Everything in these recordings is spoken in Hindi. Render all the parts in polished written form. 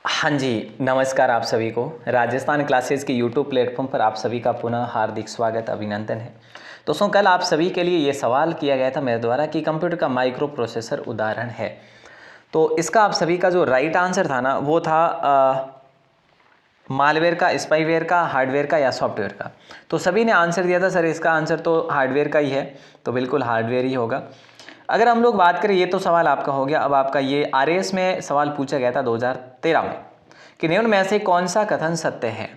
हाँ जी, नमस्कार आप सभी को। राजस्थान क्लासेस के यूट्यूब प्लेटफॉर्म पर आप सभी का पुनः हार्दिक स्वागत अभिनंदन है। दोस्तों, कल आप सभी के लिए ये सवाल किया गया था मेरे द्वारा कि कंप्यूटर का माइक्रो प्रोसेसर उदाहरण है। तो इसका आप सभी का जो राइट आंसर था ना, वो था मालवेयर का, स्पाईवेयर का, हार्डवेयर का या सॉफ्टवेयर का। तो सभी ने आंसर दिया था सर इसका आंसर तो हार्डवेयर का ही है, तो बिल्कुल हार्डवेयर ही होगा। अगर हम लोग बात करें, ये तो सवाल आपका हो गया। अब आपका ये आरएएस में सवाल पूछा गया था 2013 में कि निम्न में से कौन सा कथन सत्य है।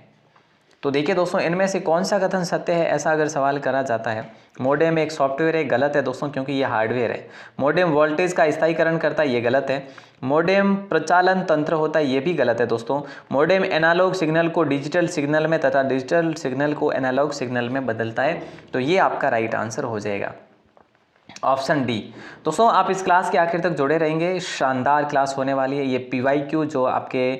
तो देखिए दोस्तों, इनमें से कौन सा कथन सत्य है, ऐसा अगर सवाल करा जाता है। मोडेम एक सॉफ्टवेयर है, गलत है दोस्तों, क्योंकि ये हार्डवेयर है। मोडेम वोल्टेज का स्थायीकरण करता है, ये गलत है। मोडेम प्रचालन तंत्र होता है, ये भी गलत है दोस्तों। मोडेम एनालॉग सिग्नल को डिजिटल सिग्नल में तथा डिजिटल सिग्नल को एनालॉग सिग्नल में बदलता है। तो ये आपका राइट आंसर हो जाएगा, ऑप्शन डी। दोस्तों, आप इस क्लास के आखिर तक जुड़े रहेंगे, शानदार क्लास होने वाली है। ये पीवाईक्यू जो आपके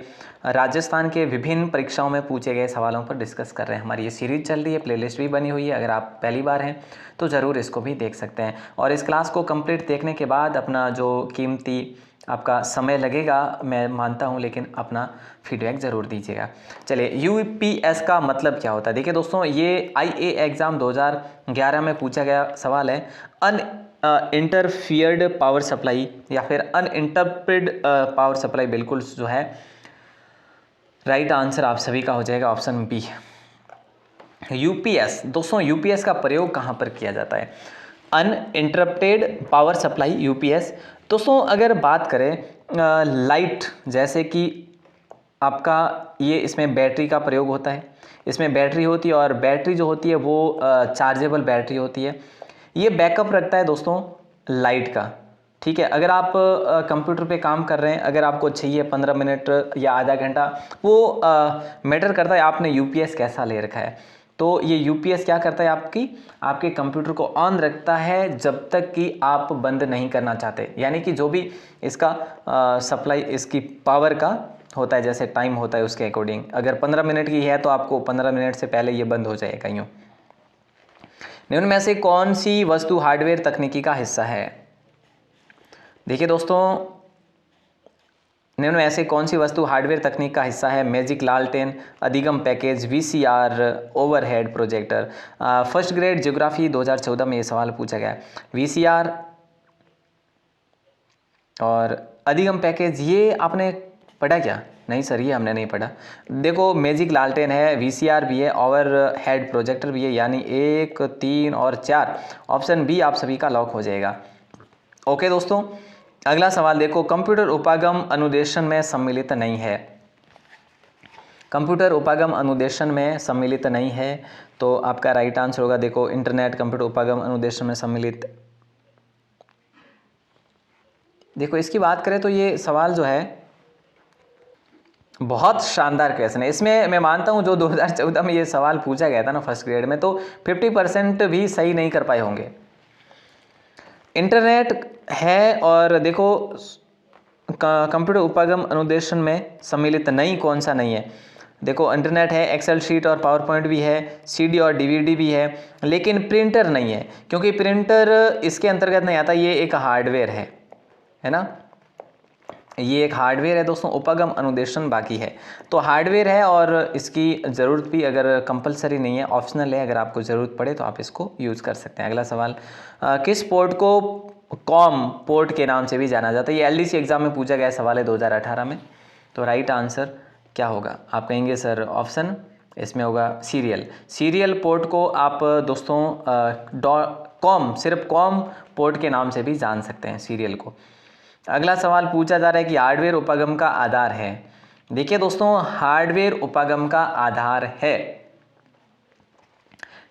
राजस्थान के विभिन्न परीक्षाओं में पूछे गए सवालों पर डिस्कस कर रहे हैं। हमारी ये सीरीज चल रही है, प्लेलिस्ट भी बनी हुई है। अगर आप पहली बार हैं तो ज़रूर इसको भी देख सकते हैं। और इस क्लास को कंप्लीट देखने के बाद अपना जो कीमती आपका समय लगेगा मैं मानता हूं, लेकिन अपना फीडबैक ज़रूर दीजिएगा। चलिए, यूपीएस का मतलब क्या होता है। देखिए दोस्तों, ये आईए एग्ज़ाम 2011 में पूछा गया सवाल है। अन इंटरफियर्ड पावर सप्लाई या फिर अनइंटरप्टेड पावर सप्लाई, बिल्कुल जो है राइट आंसर आप सभी का हो जाएगा, ऑप्शन बी। यूपीएस, दोस्तों यूपीएस का प्रयोग कहाँ पर किया जाता है। Uninterrupted power supply, UPS. दोस्तों अगर बात करें लाइट, जैसे कि आपका ये इसमें बैटरी का प्रयोग होता है, इसमें बैटरी होती है और बैटरी जो होती है वो चार्जेबल बैटरी होती है। ये बैकअप रखता है दोस्तों लाइट का, ठीक है। अगर आप कंप्यूटर पे काम कर रहे हैं, अगर आपको चाहिए 15 मिनट या आधा घंटा, वो मैटर करता है आपने यूपीएस कैसा ले रखा है। तो ये यूपीएस क्या करता है, आपके कंप्यूटर को ऑन रखता है जब तक कि आप बंद नहीं करना चाहते। यानी कि जो भी इसका सप्लाई इसकी पावर का होता है, जैसे टाइम होता है उसके अकॉर्डिंग, अगर 15 मिनट की है तो आपको 15 मिनट से पहले ये बंद हो जाएगा यूँ। निम्न में से कौन सी वस्तु हार्डवेयर तकनीकी का हिस्सा है। देखिए दोस्तों, निम्न में ऐसे कौन सी वस्तु हार्डवेयर तकनीक का हिस्सा है। मैजिक लालटेन, अधिगम package, VCR, overhead projector. First grade geography 2014 में ये सवाल पूछा गया है। वीसीआर और अधिगम पैकेज, ये आपने पढ़ा क्या। नहीं सर, ये हमने नहीं पढ़ा। देखो, मैजिक लालटेन है, वीसीआर भी है, ओवरहेड प्रोजेक्टर भी है, यानी 1, 3 और 4, ऑप्शन बी आप सभी का लॉक हो जाएगा। ओके दोस्तों, अगला सवाल देखो, कंप्यूटर उपागम अनुदेशन में सम्मिलित नहीं है। कंप्यूटर उपागम अनुदेशन में सम्मिलित नहीं है, तो आपका राइट आंसर होगा, देखो, इंटरनेट कंप्यूटर उपागम अनुदेशन में सम्मिलित। देखो, इसकी बात करें तो ये सवाल जो है बहुत शानदार क्वेश्चन है। इसमें मैं मानता हूं जो 2014 में ये सवाल पूछा गया था ना फर्स्ट ग्रेड में, तो 50% भी सही नहीं कर पाए होंगे। इंटरनेट है और देखो कंप्यूटर उपागम अनुदेशन में सम्मिलित नहीं, कौन सा नहीं है। देखो, इंटरनेट है, एक्सेल शीट और पावर पॉइंट भी है, सीडी और डीवीडी भी है, लेकिन प्रिंटर नहीं है, क्योंकि प्रिंटर इसके अंतर्गत नहीं आता। ये एक हार्डवेयर है ना, ये एक हार्डवेयर है दोस्तों। उपागम अनुदेशन बाकी है, तो हार्डवेयर है और इसकी ज़रूरत भी अगर कंपलसरी नहीं है, ऑप्शनल है। अगर आपको ज़रूरत पड़े तो आप इसको यूज़ कर सकते हैं। अगला सवाल, किस पोर्ट को कॉम पोर्ट के नाम से भी जाना जाता है। ये एलडीसी एग्जाम में पूछा गया सवाल है 2018 में। तो राइट आंसर क्या होगा, आप कहेंगे सर ऑप्शन इसमें होगा सीरियल पोर्ट को आप दोस्तों कॉम, सिर्फ कॉम पोर्ट के नाम से भी जान सकते हैं सीरियल को। अगला सवाल पूछा जा रहा है कि हार्डवेयर उपागम का आधार है। देखिए दोस्तों, हार्डवेयर उपागम का आधार है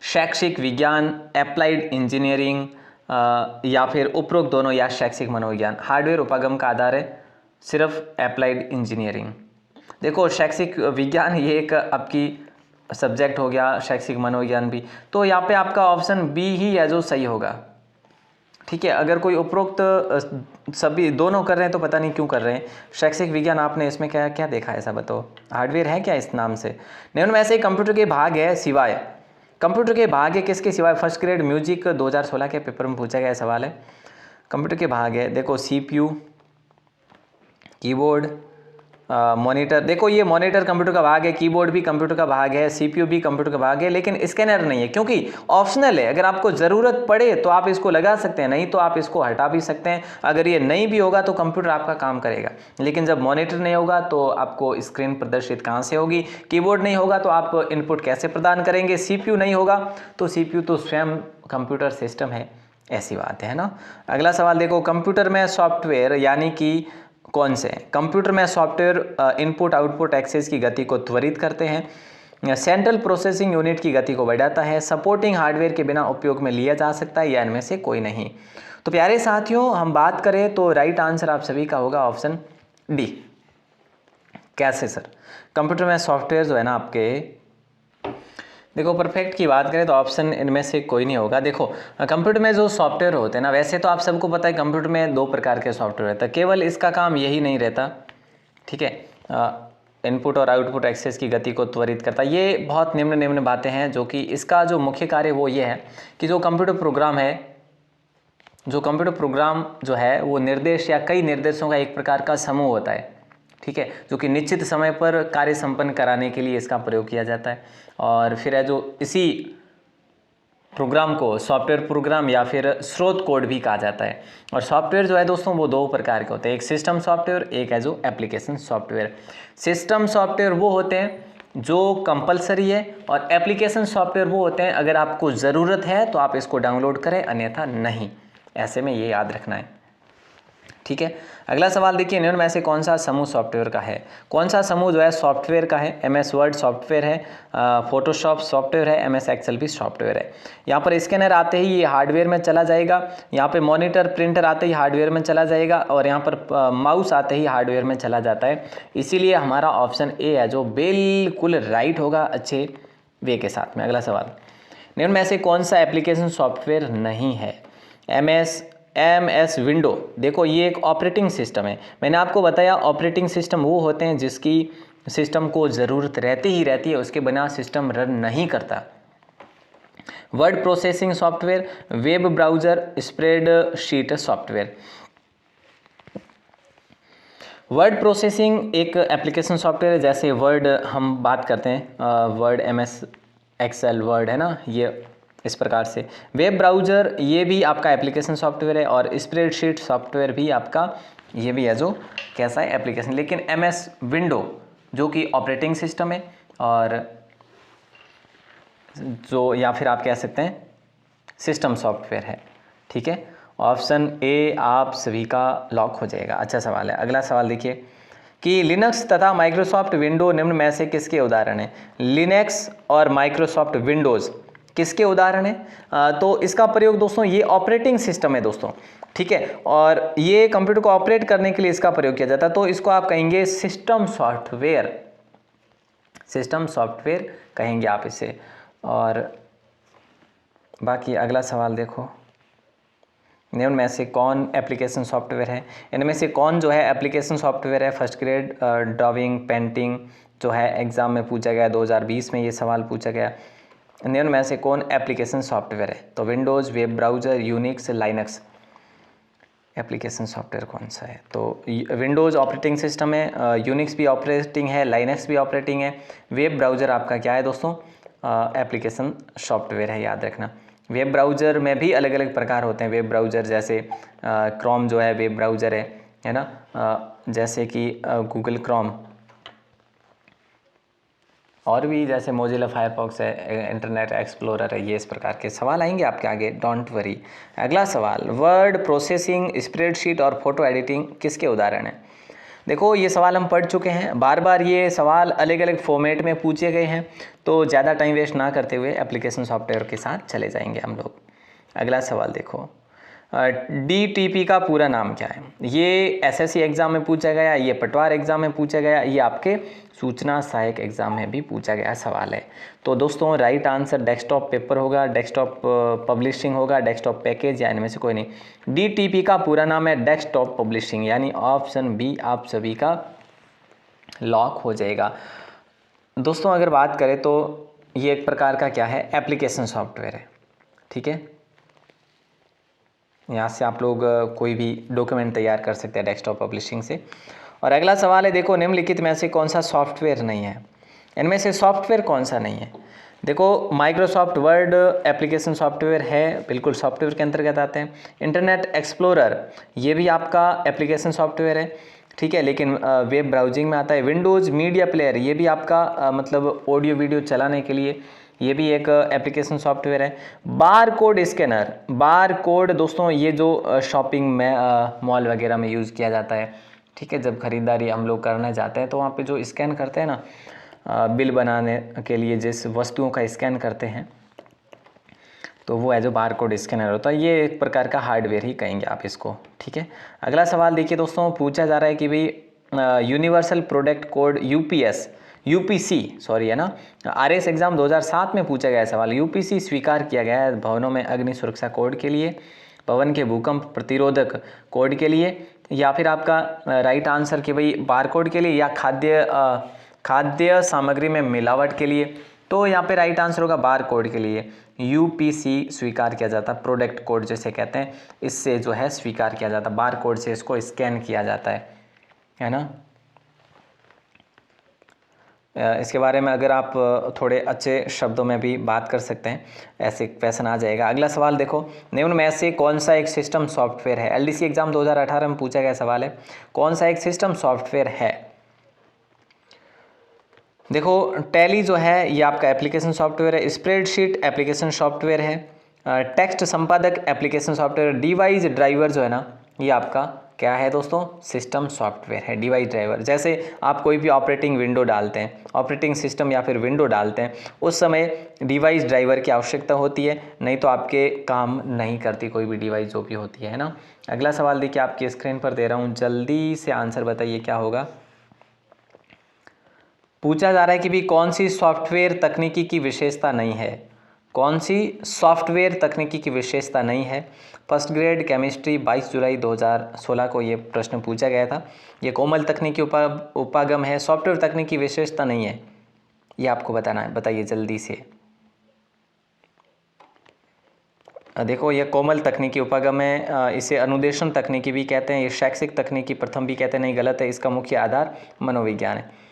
शैक्षिक विज्ञान, एप्लाइड इंजीनियरिंग या फिर उपरोक्त दोनों या शैक्षिक मनोविज्ञान। हार्डवेयर उपागम का आधार है सिर्फ एप्लाइड इंजीनियरिंग। देखो, शैक्षिक विज्ञान ये एक आपकी सब्जेक्ट हो गया, शैक्षिक मनोविज्ञान भी, तो यहाँ पे आपका ऑप्शन बी ही है जो सही होगा, ठीक है। अगर कोई उपरोक्त सभी दोनों कर रहे हैं तो पता नहीं क्यों कर रहे हैं। शैक्षिक विज्ञान आपने इसमें क्या क्या देखा है, ऐसा बताओ। हार्डवेयर है क्या इस नाम से। निम्न में से कंप्यूटर के भाग है सिवाय, कंप्यूटर के भाग है किसके सिवाय। फर्स्ट ग्रेड म्यूजिक 2016 के पेपर में पूछा गया सवाल है। कंप्यूटर के भाग है, देखो, सीपीयू, कीबोर्ड, मॉनिटर, देखो ये मॉनिटर कंप्यूटर का भाग है, कीबोर्ड भी कंप्यूटर का भाग है, सीपीयू भी कंप्यूटर का भाग है, लेकिन स्कैनर नहीं है क्योंकि ऑप्शनल है। अगर आपको ज़रूरत पड़े तो आप इसको लगा सकते हैं, नहीं तो आप इसको हटा भी सकते हैं। अगर ये नहीं भी होगा तो कंप्यूटर आपका काम करेगा, लेकिन जब मॉनिटर नहीं होगा तो आपको स्क्रीन प्रदर्शित कहाँ से होगी, कीबोर्ड नहीं होगा तो आप इनपुट कैसे प्रदान करेंगे, सीपीयू नहीं होगा तो सीपीयू तो स्वयं कंप्यूटर सिस्टम है, ऐसी बात है ना। अगला सवाल देखो, कंप्यूटर में सॉफ्टवेयर यानी कि कौन से हैं? कंप्यूटर में सॉफ्टवेयर इनपुट आउटपुट एक्सेस की गति को त्वरित करते हैं, सेंट्रल प्रोसेसिंग यूनिट की गति को बढ़ाता है, सपोर्टिंग हार्डवेयर के बिना उपयोग में लिया जा सकता है, या इनमें से कोई नहीं। तो प्यारे साथियों, हम बात करें तो राइट आंसर आप सभी का होगा ऑप्शन डी। कैसे सर? कंप्यूटर में सॉफ्टवेयर जो है ना आपके, देखो परफेक्ट की बात करें तो ऑप्शन इनमें से कोई नहीं होगा। देखो कंप्यूटर में जो सॉफ्टवेयर होते हैं ना, वैसे तो आप सबको पता है कंप्यूटर में 2 प्रकार के सॉफ्टवेयर रहता है, केवल इसका काम यही नहीं रहता, ठीक है, इनपुट और आउटपुट एक्सेस की गति को त्वरित करता है। ये बहुत निम्न बातें हैं, जो कि इसका जो मुख्य कार्य वो ये है कि जो कंप्यूटर प्रोग्राम जो है वो निर्देश या कई निर्देशों का एक प्रकार का समूह होता है, ठीक है, जो कि निश्चित समय पर कार्य संपन्न कराने के लिए इसका प्रयोग किया जाता है। और फिर है जो इसी प्रोग्राम को सॉफ्टवेयर प्रोग्राम या फिर स्रोत कोड भी कहा जाता है। और सॉफ्टवेयर जो है दोस्तों वो 2 प्रकार के होते हैं, एक सिस्टम सॉफ्टवेयर, एक है जो एप्लीकेशन सॉफ्टवेयर। सिस्टम सॉफ्टवेयर वो होते हैं जो कंपलसरी है, और एप्लीकेशन सॉफ्टवेयर वो होते हैं अगर आपको ज़रूरत है तो आप इसको डाउनलोड करें, अन्यथा नहीं। ऐसे में ये याद रखना है, ठीक है। अगला सवाल देखिए, निम्न में से कौन सा समूह सॉफ्टवेयर का है? कौन सा समूह जो है सॉफ्टवेयर का है? MS वर्ड सॉफ्टवेयर है, फोटोशॉप सॉफ्टवेयर है, MS एक्सेल भी सॉफ्टवेयर है। यहाँ पर स्कैनर आते ही ये हार्डवेयर में चला जाएगा, यहाँ पे मॉनिटर प्रिंटर आते ही हार्डवेयर में चला जाएगा, और यहाँ पर माउस आते ही हार्डवेयर में चला जाता है। इसीलिए हमारा ऑप्शन ए है जो बिल्कुल राइट होगा अच्छे वे के साथ में। अगला सवाल, निम्न में से कौन सा एप्लीकेशन सॉफ्टवेयर नहीं है? MS विंडो, देखो ये एक ऑपरेटिंग सिस्टम है। मैंने आपको बताया ऑपरेटिंग सिस्टम वो होते हैं जिसकी सिस्टम को ज़रूरत रहती ही रहती है, उसके बिना सिस्टम रन नहीं करता। Word processing software, web browser, spreadsheet software. Word processing एक एप्लीकेशन सॉफ्टवेयर है, जैसे वर्ड हम बात करते हैं, वर्ड MS एक्सेल वर्ड है ना, ये इस प्रकार से। वेब ब्राउज़र ये भी आपका एप्लीकेशन सॉफ्टवेयर है, और स्प्रेडशीट सॉफ्टवेयर भी आपका ये भी है जो कैसा है, एप्लीकेशन। लेकिन MS विंडो जो कि ऑपरेटिंग सिस्टम है, और जो या फिर आप कह सकते हैं सिस्टम सॉफ्टवेयर है, ठीक है। ऑप्शन ए आप सभी का लॉक हो जाएगा। अच्छा सवाल है। अगला सवाल देखिए कि लिनक्स तथा माइक्रोसॉफ्ट विंडो निम्न में से किसके उदाहरण हैं? लिनक्स और माइक्रोसॉफ्ट विंडोज़ किसके उदाहरण हैं? तो इसका प्रयोग दोस्तों, ये ऑपरेटिंग सिस्टम है दोस्तों, ठीक है, और ये कंप्यूटर को ऑपरेट करने के लिए इसका प्रयोग किया जाता है, तो इसको आप कहेंगे सिस्टम सॉफ्टवेयर, सिस्टम सॉफ्टवेयर कहेंगे आप इसे। और बाकी अगला सवाल देखो, निम्न में से कौन एप्लीकेशन सॉफ्टवेयर है? इनमें से कौन जो है एप्लीकेशन सॉफ्टवेयर है? फर्स्ट ग्रेड ड्राइंग पेंटिंग जो है एग्ज़ाम में पूछा गया, 2020 में ये सवाल पूछा गया। निम्न में से कौन एप्लीकेशन सॉफ्टवेयर है? तो Windows, web browser, Unix, Linux. Application software कौन सा है? तो विंडोज़ ऑपरेटिंग सिस्टम है, यूनिक्स भी ऑपरेटिंग है, लाइनक्स भी ऑपरेटिंग है, वेब ब्राउज़र आपका क्या है दोस्तों? एप्लीकेशन सॉफ्टवेयर है, याद रखना। वेब ब्राउज़र में भी अलग अलग प्रकार होते हैं। वेब ब्राउज़र जैसे क्रोम जो है वेब ब्राउज़र है ना, जैसे कि गूगल क्रोम, और भी जैसे मोजिला फायरफॉक्स है, इंटरनेट एक्सप्लोरर है। ये इस प्रकार के सवाल आएंगे आपके आगे, डोंट वरी। अगला सवाल, वर्ड प्रोसेसिंग, स्प्रेडशीट और फोटो एडिटिंग किसके उदाहरण हैं? देखो ये सवाल हम पढ़ चुके हैं, बार बार ये सवाल अलग अलग फॉर्मेट में पूछे गए हैं, तो ज़्यादा टाइम वेस्ट ना करते हुए एप्लीकेशन सॉफ्टवेयर के साथ चले जाएंगे हम लोग। अगला सवाल देखो, DTP का पूरा नाम क्या है? ये SSC एग्ज़ाम में पूछा गया, ये पटवार एग्ज़ाम में पूछा गया, ये आपके सूचना सहायक एग्ज़ाम में भी पूछा गया सवाल है। तो दोस्तों राइट आंसर डेस्कटॉप पेपर होगा, डेस्कटॉप पब्लिशिंग होगा, डेस्कटॉप पैकेज, या इनमें से कोई नहीं। DTP का पूरा नाम है डेस्कटॉप पब्लिशिंग, यानी ऑप्शन बी आप सभी का लॉक हो जाएगा। दोस्तों अगर बात करें तो ये एक प्रकार का क्या है, एप्लीकेशन सॉफ्टवेयर है, ठीक है। यहाँ से आप लोग कोई भी डॉक्यूमेंट तैयार कर सकते हैं डेस्कटॉप पब्लिशिंग से। और अगला सवाल है, देखो निम्नलिखित में से कौन सा सॉफ्टवेयर नहीं है, इनमें से सॉफ्टवेयर कौन सा नहीं है। देखो माइक्रोसॉफ्ट वर्ड एप्लीकेशन सॉफ्टवेयर है, बिल्कुल सॉफ्टवेयर के अंतर्गत आते हैं। इंटरनेट एक्सप्लोरर ये भी आपका एप्लीकेशन सॉफ्टवेयर है, ठीक है, लेकिन वेब ब्राउजिंग में आता है। विंडोज़ मीडिया प्लेयर ये भी आपका मतलब ऑडियो वीडियो चलाने के लिए ये भी एक एप्लीकेशन सॉफ्टवेयर है। Bar code scanner, bar code दोस्तों ये जो शॉपिंग में मॉल वगैरह में यूज़ किया जाता है, ठीक है, जब खरीदारी हम लोग करने जाते हैं तो वहाँ पे जो स्कैन करते हैं ना बिल बनाने के लिए, जिस वस्तुओं का स्कैन करते हैं तो वो है जो बार कोड स्कैनर होता है, ये एक प्रकार का हार्डवेयर ही कहेंगे आप इसको, ठीक है। अगला सवाल देखिए दोस्तों, पूछा जा रहा है कि भाई universal product code UPC sorry है ना, आरएस एग्जाम 2007 में पूछा गया सवाल। यूपीसी स्वीकार किया गया है भवनों में अग्नि सुरक्षा कोड के लिए, भवन के भूकंप प्रतिरोधक कोड के लिए, या फिर आपका राइट आंसर कि भाई बारकोड के लिए या खाद्य सामग्री में मिलावट के लिए। तो यहाँ पे राइट आंसर होगा बारकोड के लिए। यूपीसी स्वीकार किया जाता है, प्रोडक्ट कोड जैसे कहते हैं, इससे जो है स्वीकार किया जाता है, बारकोड से इसको स्कैन किया जाता है ना। इसके बारे में अगर आप थोड़े अच्छे शब्दों में भी बात कर सकते हैं, ऐसे क्वेश्चन आ जाएगा। अगला सवाल देखो, निम्न में से कौन सा एक सिस्टम सॉफ्टवेयर है। एलडीसी एग्जाम 2018 में पूछा गया सवाल है, कौन सा एक सिस्टम सॉफ्टवेयर है। देखो टैली जो है ये आपका एप्लीकेशन सॉफ्टवेयर है, स्प्रेडशीट एप्लीकेशन सॉफ्टवेयर है, टेक्स्ट संपादक एप्लीकेशन सॉफ्टवेयर, डिवाइस ड्राइवर जो है ना ये आपका क्या है दोस्तों, सिस्टम सॉफ्टवेयर है। डिवाइस ड्राइवर जैसे आप कोई भी ऑपरेटिंग विंडो डालते हैं, ऑपरेटिंग सिस्टम या फिर विंडो डालते हैं, उस समय डिवाइस ड्राइवर की आवश्यकता होती है, नहीं तो आपके काम नहीं करती कोई भी डिवाइस जो भी होती है ना। अगला सवाल देखिए आपकी स्क्रीन पर दे रहा हूँ, जल्दी से आंसर बताइए क्या होगा। पूछा जा रहा है कि भी कौन सी सॉफ्टवेयर तकनीकी की विशेषता नहीं है, कौन सी सॉफ्टवेयर तकनीकी की विशेषता नहीं है। फर्स्ट ग्रेड केमिस्ट्री 22 जुलाई 2016 को ये प्रश्न पूछा गया था। ये कोमल तकनीकी उपागम है, सॉफ्टवेयर तकनीकी विशेषता नहीं है, ये आपको बताना है, बताइए जल्दी से। देखो ये कोमल तकनीकी उपागम है, इसे अनुदेशन तकनीकी भी कहते हैं, ये शैक्षिक तकनीकी प्रथम भी कहते हैं, नहीं गलत है, इसका मुख्य आधार मनोविज्ञान है।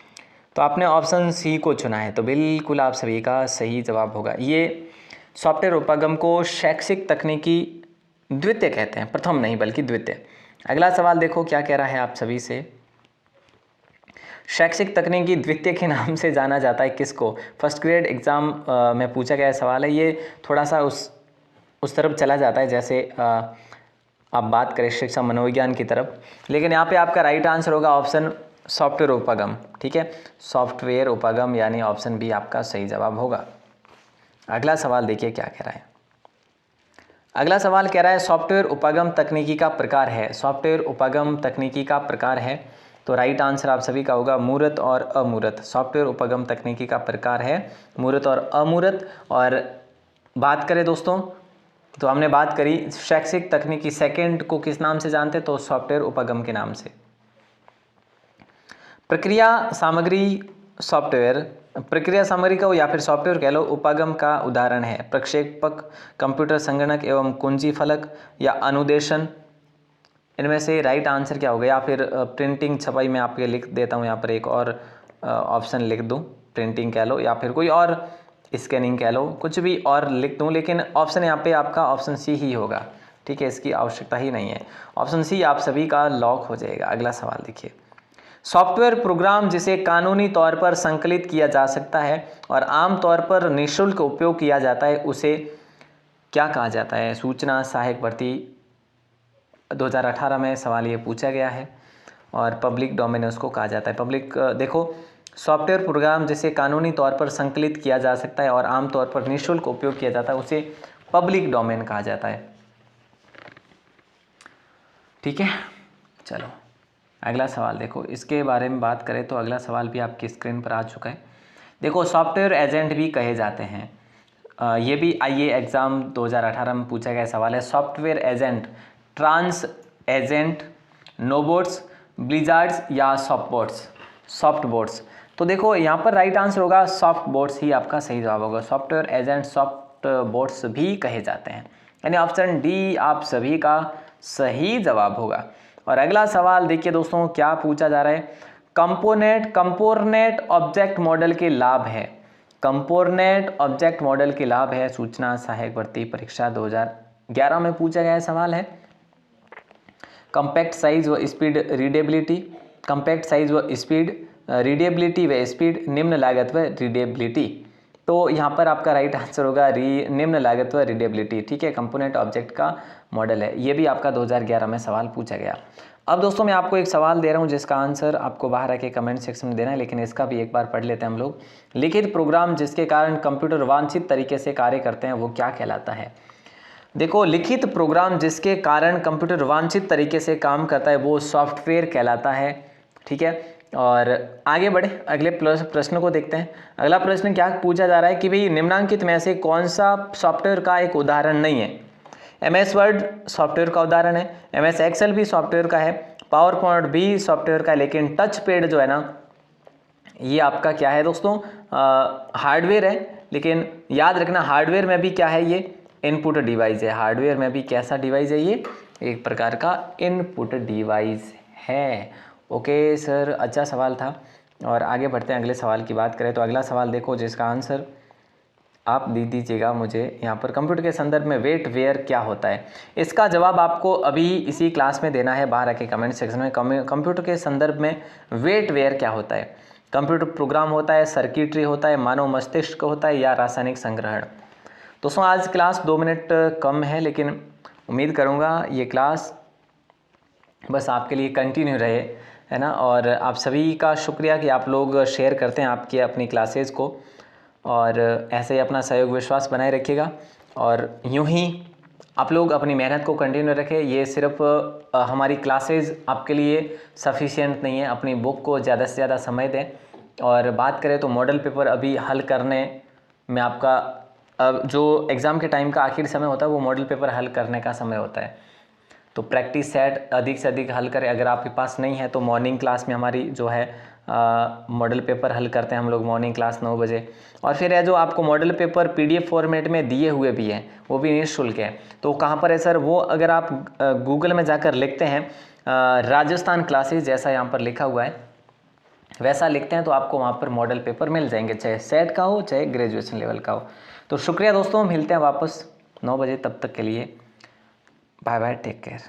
तो आपने ऑप्शन सी को चुना है, तो बिल्कुल आप सभी का सही जवाब होगा। ये सॉफ्टवेयर उपागम को शैक्षिक तकनीकी द्वितीय कहते हैं, प्रथम नहीं बल्कि द्वितीय। अगला सवाल देखो क्या कह रहा है आप सभी से, शैक्षिक तकनीकी द्वितीय के नाम से जाना जाता है किसको। फर्स्ट ग्रेड एग्जाम में पूछा गया सवाल है, ये थोड़ा सा उस तरफ चला जाता है जैसे आप बात करें शिक्षा मनोविज्ञान की तरफ, लेकिन यहाँ पे आपका राइट आंसर होगा ऑप्शन सॉफ्टवेयर उपागम, ठीक है, सॉफ्टवेयर उपागम यानी ऑप्शन बी आपका सही जवाब होगा। अगला सवाल देखिए क्या कह रहा है। अगला सवाल कह रहा है सॉफ्टवेयर उपागम तकनीकी का प्रकार है, सॉफ्टवेयर उपागम तकनीकी का प्रकार है, तो राइट आंसर आप सभी का होगा मूर्त और अमूर्त। सॉफ्टवेयर उपागम तकनीकी का प्रकार है मूर्त और अमूर्त। और बात करें दोस्तों तो हमने बात करी शैक्षिक तकनीकी सेकंड को किस नाम से जानते हैं, तो सॉफ्टवेयर उपागम के नाम से। प्रक्रिया सामग्री सॉफ्टवेयर, प्रक्रिया सामग्री का या फिर सॉफ्टवेयर कह लो उपागम का उदाहरण है प्रक्षेपक, कंप्यूटर संगणक एवं कुंजी फलक या अनुदेशन। इनमें से राइट आंसर क्या होगा, या फिर प्रिंटिंग छपाई में आपके लिख देता हूँ, यहाँ पर एक और ऑप्शन लिख दूँ, प्रिंटिंग कह लो या फिर कोई और स्कैनिंग कह लो, कुछ भी और लिख दूँ, लेकिन ऑप्शन यहाँ पे आपका ऑप्शन सी ही होगा, ठीक है, इसकी आवश्यकता ही नहीं है, ऑप्शन सी आप सभी का लॉक हो जाएगा। अगला सवाल देखिए, सॉफ्टवेयर प्रोग्राम जिसे कानूनी तौर पर संकलित किया जा सकता है और आम तौर पर निःशुल्क उपयोग किया जाता है उसे क्या कहा जाता है। सूचना सहायक भर्ती 2018 में सवाल ये पूछा गया है और पब्लिक डोमेन उसको कहा जाता है। पब्लिक देखो सॉफ्टवेयर प्रोग्राम जिसे कानूनी तौर पर संकलित किया जा सकता है और आम तौर पर निःशुल्क उपयोग किया जाता है उसे पब्लिक डोमेन कहा जाता है, ठीक है। चलो अगला सवाल देखो, इसके बारे में बात करें तो अगला सवाल भी आपकी स्क्रीन पर आ चुका है। देखो सॉफ्टवेयर एजेंट भी कहे जाते हैं, ये भी आईए एग्ज़ाम 2018 में पूछा गया सवाल है। सॉफ्टवेयर एजेंट ट्रांस एजेंट, नोबोट्स, ब्लिजार्ड्स या सॉफ्ट बोट्स। तो देखो यहाँ पर राइट आंसर होगा सॉफ्ट बोट्स ही आपका सही जवाब होगा। सॉफ्टवेयर एजेंट सॉफ्ट बोट्स भी कहे जाते हैं, यानी ऑप्शन डी आप सभी का सही जवाब होगा। और अगला सवाल देखिए दोस्तों क्या पूछा जा रहा है, कंपोनेंट ऑब्जेक्ट मॉडल के लाभ है। कंपोनेंट ऑब्जेक्ट मॉडल के लाभ है, सूचना सहायक भर्ती परीक्षा 2011 में पूछा गया सवाल है। कॉम्पैक्ट साइज व स्पीड रीडेबिलिटी, कॉम्पैक्ट साइज व स्पीड, रीडेबिलिटी व स्पीड, निम्न लागत व रीडेबिलिटी। तो यहाँ पर आपका राइट आंसर होगा निम्न लागत व रीडेबिलिटी। ठीक है, कंपोनेंट ऑब्जेक्ट का मॉडल है, ये भी आपका 2011 में सवाल पूछा गया। अब दोस्तों मैं आपको एक सवाल दे रहा हूँ जिसका आंसर आपको बाहर आके कमेंट सेक्शन में देना है, लेकिन इसका भी एक बार पढ़ लेते हैं हम लोग। लिखित प्रोग्राम जिसके कारण कंप्यूटर वांछित तरीके से कार्य करते हैं वो क्या कहलाता है। देखो, लिखित प्रोग्राम जिसके कारण कंप्यूटर वांछित तरीके से काम करता है वो सॉफ्टवेयर कहलाता है। ठीक है, और आगे बढ़े अगले प्रश्न को देखते हैं। अगला प्रश्न क्या पूछा जा रहा है कि भाई निम्नांकित में से कौन सा सॉफ्टवेयर का एक उदाहरण नहीं है। MS वर्ड सॉफ्टवेयर का उदाहरण है, MS एक्सेल भी सॉफ्टवेयर का है, पावर पॉइंट भी सॉफ्टवेयर का है, लेकिन टच पैड जो है ना ये आपका क्या है दोस्तों, हार्डवेयर है। लेकिन याद रखना हार्डवेयर में भी क्या है, ये इनपुट डिवाइस है। हार्डवेयर में भी कैसा डिवाइस है, ये एक प्रकार का इनपुट डिवाइस है। ओके सर, अच्छा सवाल था। और आगे बढ़ते हैं, अगले सवाल की बात करें तो अगला सवाल देखो जिसका आंसर आप दे दीजिएगा मुझे यहाँ पर। कंप्यूटर के संदर्भ में वेट वेयर क्या होता है, इसका जवाब आपको अभी इसी क्लास में देना है बाहर आके कमेंट सेक्शन में। कंप्यूटर के संदर्भ में वेट वेयर क्या होता है। कंप्यूटर प्रोग्राम होता है, सर्किटरी होता है, मानव मस्तिष्क होता है या रासायनिक संग्रहण। दोस्तों आज क्लास 2 मिनट कम है, लेकिन उम्मीद करूँगा ये क्लास बस आपके लिए कंटिन्यू रहे, है ना। और आप सभी का शुक्रिया कि आप लोग शेयर करते हैं आपकी अपनी क्लासेस को, और ऐसे ही अपना सहयोग विश्वास बनाए रखिएगा। और यूं ही आप लोग अपनी मेहनत को कंटिन्यू रखें। ये सिर्फ हमारी क्लासेस आपके लिए सफिशिएंट नहीं है, अपनी बुक को ज़्यादा से ज़्यादा समय दें। और बात करें तो मॉडल पेपर अभी हल करने में आपका जो एग्ज़ाम के टाइम का आखिरी समय होता है वो मॉडल पेपर हल करने का समय होता है। तो प्रैक्टिस सेट अधिक से अधिक हल करें। अगर आपके पास नहीं है तो मॉर्निंग क्लास में हमारी जो है मॉडल पेपर हल करते हैं हम लोग मॉर्निंग क्लास 9 बजे। और फिर है जो आपको मॉडल पेपर PDF फॉर्मेट में दिए हुए भी हैं, वो भी निःशुल्क है। तो कहाँ पर है सर, वो अगर आप गूगल में जाकर लिखते हैं राजस्थान क्लासेस, जैसा यहाँ पर लिखा हुआ है वैसा लिखते हैं तो आपको वहाँ पर मॉडल पेपर मिल जाएंगे, चाहे सेट का हो चाहे ग्रेजुएशन लेवल का हो। तो शुक्रिया दोस्तों, मिलते हैं वापस 9 बजे, तब तक के लिए बाय बाय, टेक केयर।